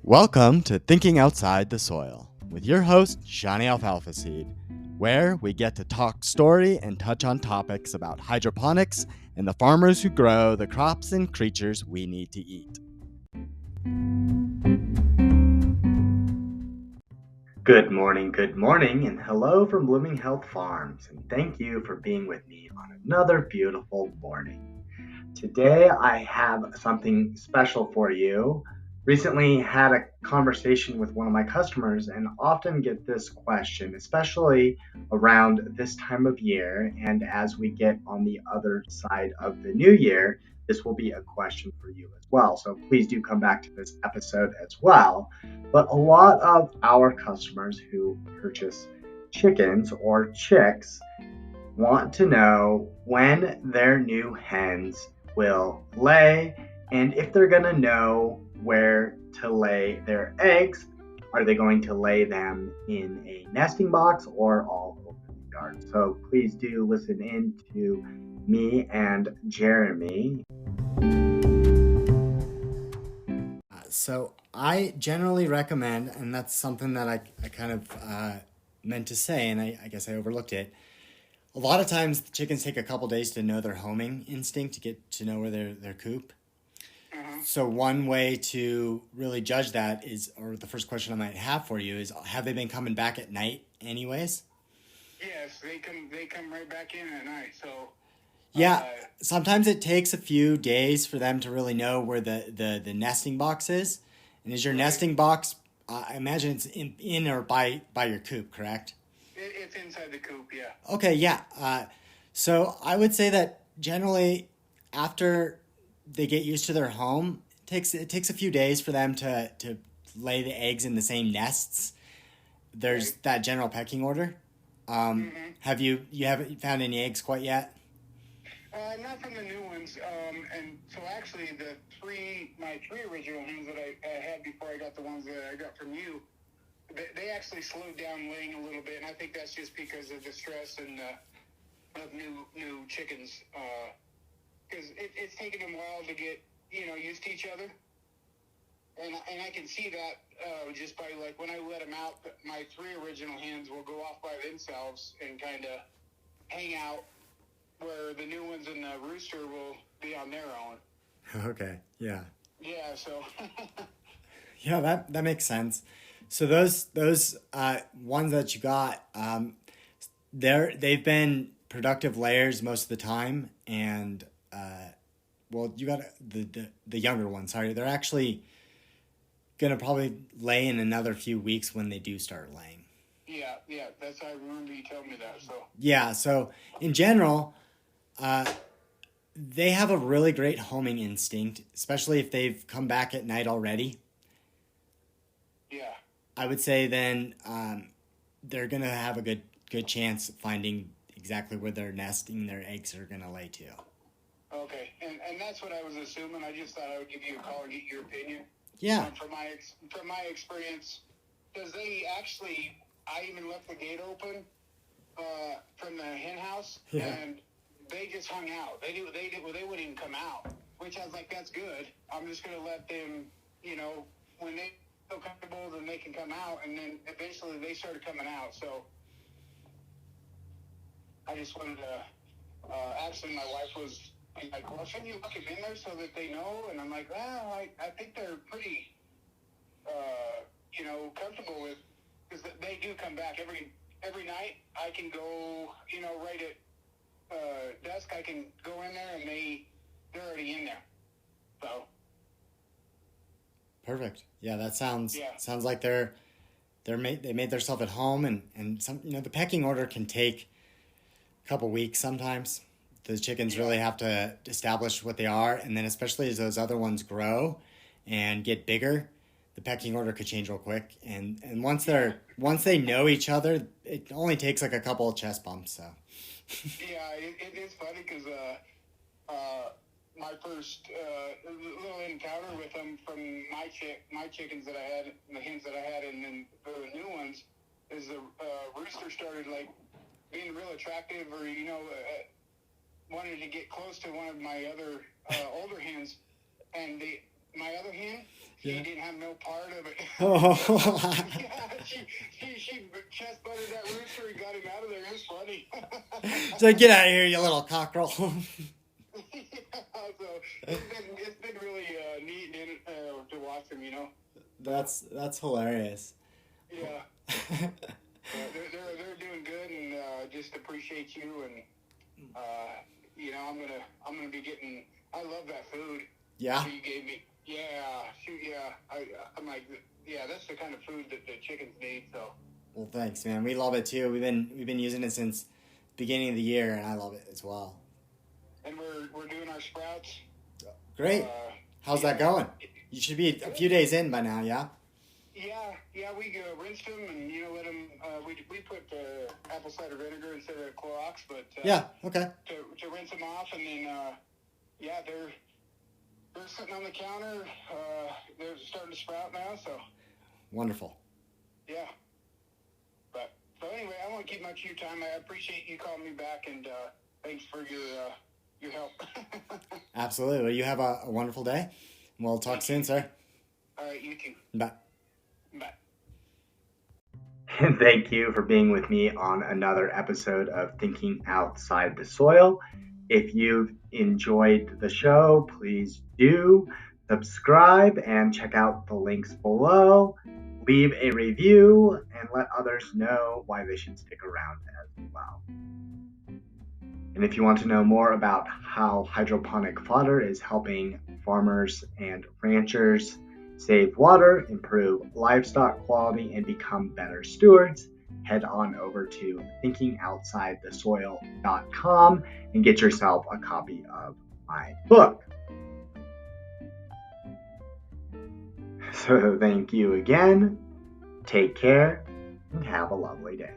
Welcome to Thinking Outside the Soil with your host, Shawnee Alfalfaseed, where we get to talk story and touch on topics about hydroponics and the farmers who grow the crops and creatures we need to eat. Good morning, and hello from Blooming Health Farms, and thank you for being with me on another beautiful morning. Today I have something special for you. Recently had a conversation with one of my customers and often get this question, especially around this time of year. And as we get on the other side of the new year, this will be a question for you as well. So please do come back to this episode as well. But a lot of our customers who purchase chickens or chicks want to know when their new hens will lay and if they're going to know where to lay their eggs. Are they going to lay them in a nesting box or all over the yard? So please do listen in to me and Jeremy. So I generally recommend, and that's something that I kind of meant to say, and I guess I overlooked it. A lot of times the chickens take a couple days to know their homing instinct, to get to know where their coop. So one way to really judge that is, or the first question I might have for you is, have they been coming back at night anyways? Yes, they come right back in at night. So yeah, sometimes it takes a few days for them to really know where the nesting box is. And is your nesting box, I imagine it's in or by your coop, correct? It's inside the coop, yeah. Okay, yeah. So I would say that generally after they get used to their home, it takes a few days for them to lay the eggs in the same nests. There's that general pecking order. Have you haven't found any eggs quite yet? Not from the new ones. And so actually my three original hens that I had before I got the ones that I got from you, they actually slowed down laying a little bit, and I think that's just because of the stress and of new chickens. Because it's taken them a while to get used to each other, and I can see that just by like when I let them out, my three original hens will go off by themselves and kind of hang out, where the new ones and the rooster will be on their own. Okay, yeah. Yeah, so. Yeah, that makes sense. So those ones that you got, they've been productive layers most of the time, and well, you got the younger ones. Sorry, they're actually gonna probably lay in another few weeks when they do start laying. Yeah, that's I remember you telling me that. So. Yeah, so in general, they have a really great homing instinct, especially if they've come back at night already. Yeah. I would say then they're going to have a good chance of finding exactly where they're nesting their eggs are going to lay to. Okay, and that's what I was assuming. I just thought I would give you a call and get your opinion. Yeah. From my experience, because I even left the gate open from the hen house, and they just hung out. They wouldn't even come out, which I was like, that's good. I'm just going to let them, when they feel comfortable, then they can come out, and then eventually they started coming out. So I just wanted to. Actually, my wife was like, "Well, shouldn't you look them in there so that they know?" And I'm like, "Well, I think they're pretty, comfortable with, because they do come back every night. I can go, right at dusk. I can go in there, and they're already in there. So." Perfect. Yeah, that sounds like they made themselves at home, and some the pecking order can take a couple weeks sometimes. The chickens really have to establish what they are, and then especially as those other ones grow and get bigger, the pecking order could change real quick. And once they know each other, it only takes like a couple of chest bumps. So. Yeah, it's funny because my first little encounter with them from my chickens that I had, the hens that I had, and then the new ones, is the rooster started like being real attractive, or wanted to get close to one of my other older hens, and my other hen, she didn't have no part of it. Oh. Yeah, she chest butted that rooster and got him out of there. It was funny. It's like, get out of here, you little cockerel. So it's been really neat to watch them, you know. That's hilarious. Yeah. They're doing good, and just appreciate you, and you know, I'm gonna be getting. I love that food. Yeah. That you gave me. Yeah. Shoot. Yeah. I'm like, yeah, that's the kind of food that the chickens need. So. Well, thanks, man. We love it too. We've been using it since beginning of the year, and I love it as well. And we're doing our sprouts. Great. How's that going? You should be a few days in by now, yeah? Yeah, we rinsed them and, you know, let them, we put apple cider vinegar instead of Clorox, but, yeah, okay. To rinse them off, and then, yeah, they're sitting on the counter, they're starting to sprout now, so. Wonderful. Yeah. But, so anyway, I won't keep much of your time. I appreciate you calling me back, and, thanks for your help. Absolutely. Well, you have a wonderful day. We'll talk soon, sir. All right, you too. Bye. Bye. And thank you for being with me on another episode of Thinking Outside the Soil. If you've enjoyed the show, please do subscribe and check out the links below. Leave a review and let others know why they should stick around as well. And if you want to know more about how hydroponic fodder is helping farmers and ranchers save water, improve livestock quality, and become better stewards, head on over to thinkingoutithesoil.com and get yourself a copy of my book. So thank you again. Take care and have a lovely day.